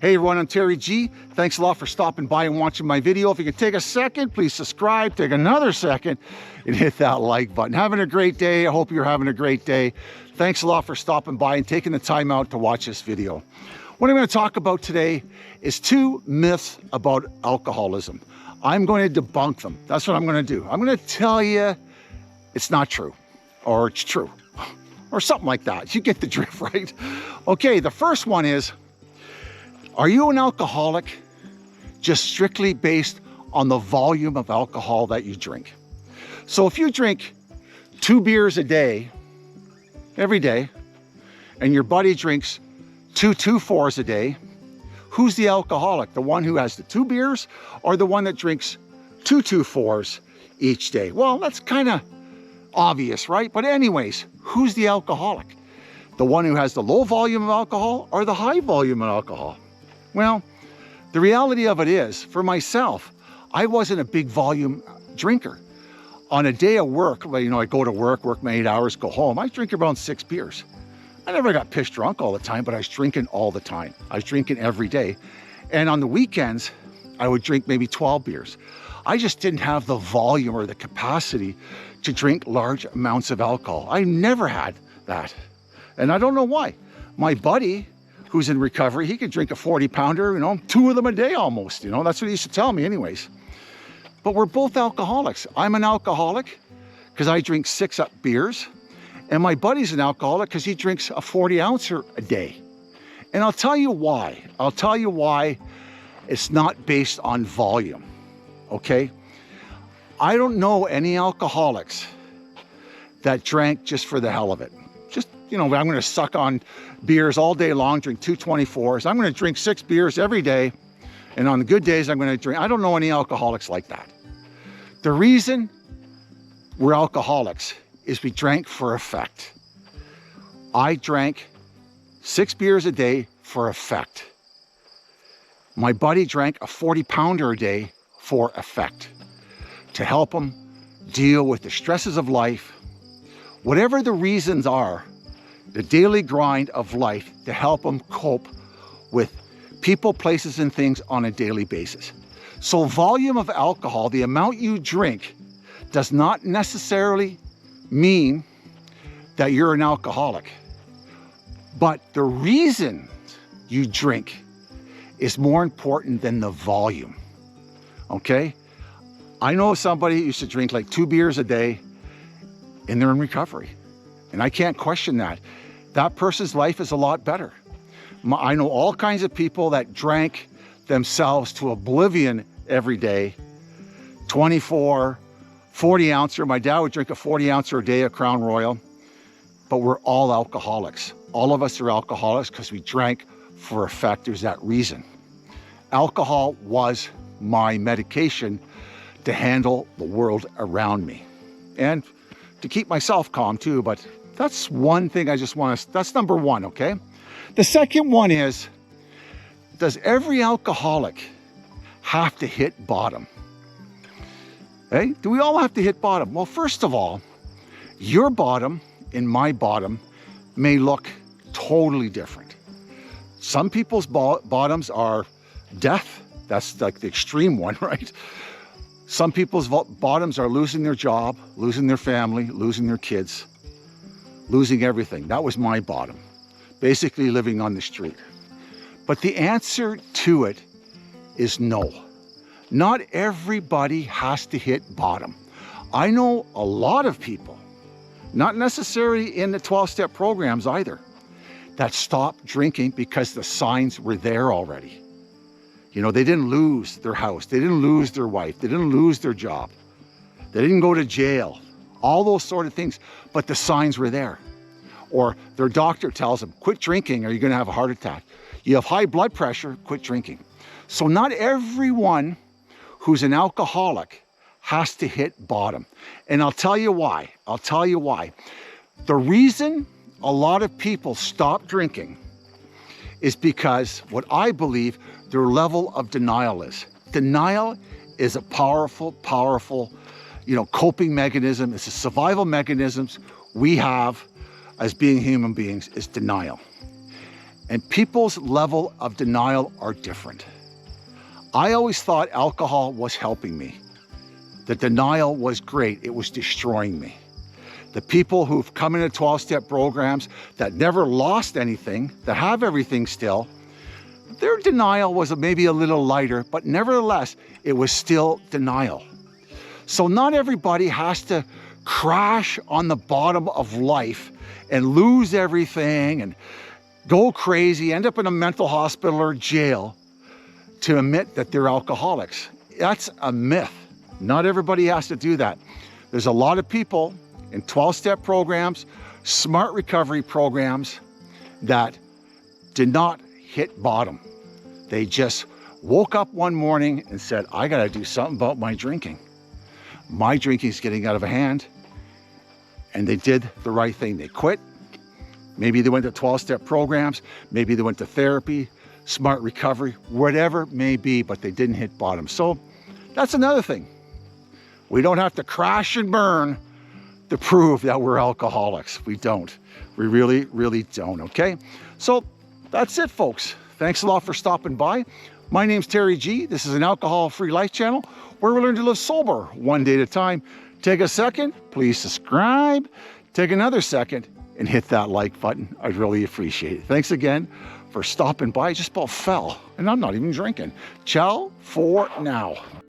Hey everyone, I'm Terry G. Thanks a lot for stopping by and watching my video. If you could take a second, please subscribe. Take another second and hit that like button. Having a great day. I hope you're having a great day. Thanks a lot for stopping by and taking the time out to watch this video. What I'm going to talk about today is 2 myths about alcoholism. I'm going to debunk them. That's what I'm going to do. I'm going to tell you it's not true, or it's true, or something like that. You get the drift, right? Okay, the first one is, are you an alcoholic just strictly based on the volume of alcohol that you drink? So if you drink 2 beers a day, every day, and your buddy drinks 2 2-4s a day, who's the alcoholic? The one who has the 2 beers or the one that drinks 2 2-4s each day? Well, that's kind of obvious, right? But anyways, who's the alcoholic? The one who has the low volume of alcohol or the high volume of alcohol? Well, the reality of it is, for myself, I wasn't a big volume drinker. On a day of work, I go to work my 8 hours, go home, I drink around 6 beers. I never got pissed drunk all the time, but I was drinking all the time. I was drinking every day. And on the weekends, I would drink maybe 12 beers. I just didn't have the volume or the capacity to drink large amounts of alcohol. I never had that. And I don't know why. My buddy, who's in recovery, he could drink a 40-pounder, 2 of them a day almost, that's what he used to tell me anyways. But we're both alcoholics. I'm an alcoholic because I drink 6 beers, and my buddy's an alcoholic because he drinks a 40-ouncer a day. And I'll tell you why. I'll tell you why it's not based on volume, okay? I don't know any alcoholics that drank just for the hell of it. I'm going to suck on beers all day long, drink 2 24s. I'm going to drink 6 beers every day. And on the good days, I'm going to drink. I don't know any alcoholics like that. The reason we're alcoholics is we drank for effect. I drank 6 beers a day for effect. My buddy drank a 40-pounder a day for effect, to help him deal with the stresses of life, whatever the reasons are, the daily grind of life, to help them cope with people, places, and things on a daily basis. So volume of alcohol, the amount you drink, does not necessarily mean that you're an alcoholic. But the reason you drink is more important than the volume, okay? I know somebody who used to drink like 2 beers a day, and they're in recovery. And I can't question that. That person's life is a lot better. I know all kinds of people that drank themselves to oblivion every day. 24, 40-ouncer. My dad would drink a 40-ouncer a day of Crown Royal. But we're all alcoholics. All of us are alcoholics because we drank for effect. There's that reason. Alcohol was my medication to handle the world around me. And to keep myself calm too, but that's one thing I just want to, that's number one, okay? The second one is, does every alcoholic have to hit bottom? Hey, do we all have to hit bottom? Well, first of all, your bottom and my bottom may look totally different. Some people's bottoms are death. That's like the extreme one, right? Some people's bottoms are losing their job, losing their family, losing their kids, losing everything. That was my bottom, basically living on the street. But the answer to it is no. Not everybody has to hit bottom. I know a lot of people, not necessarily in the 12-step programs either, that stopped drinking because the signs were there already. They didn't lose their house. They didn't lose their wife. They didn't lose their job. They didn't go to jail. All those sort of things. But the signs were there. Or their doctor tells them, quit drinking or you're going to have a heart attack. You have high blood pressure, quit drinking. So not everyone who's an alcoholic has to hit bottom. And I'll tell you why. I'll tell you why. The reason a lot of people stop drinking is because what I believe their level of denial is. Denial is a powerful, coping mechanism. It's a survival mechanisms we have as being human beings, is denial. And people's level of denial are different. I always thought alcohol was helping me. The denial was great. It was destroying me. The people who've come into 12-step programs that never lost anything, that have everything still, their denial was maybe a little lighter, but nevertheless, it was still denial. So not everybody has to crash on the bottom of life and lose everything and go crazy, end up in a mental hospital or jail to admit that they're alcoholics. That's a myth. Not everybody has to do that. There's a lot of people in 12-step programs, smart recovery programs that did not hit bottom. They just woke up one morning and said, I gotta do something about my drinking. My drinking's getting out of hand. And they did the right thing. They quit. Maybe they went to 12-step programs. Maybe they went to therapy, smart recovery, whatever it may be, but they didn't hit bottom. So that's another thing. We don't have to crash and burn to prove that we're alcoholics. We don't. We really, really don't, okay? So that's it, folks. Thanks a lot for stopping by. My name's Terry G. This is an alcohol-free life channel where we learn to live sober one day at a time. Take a second, please subscribe. Take another second and hit that like button. I'd really appreciate it. Thanks again for stopping by. I just about fell, and I'm not even drinking. Ciao for now.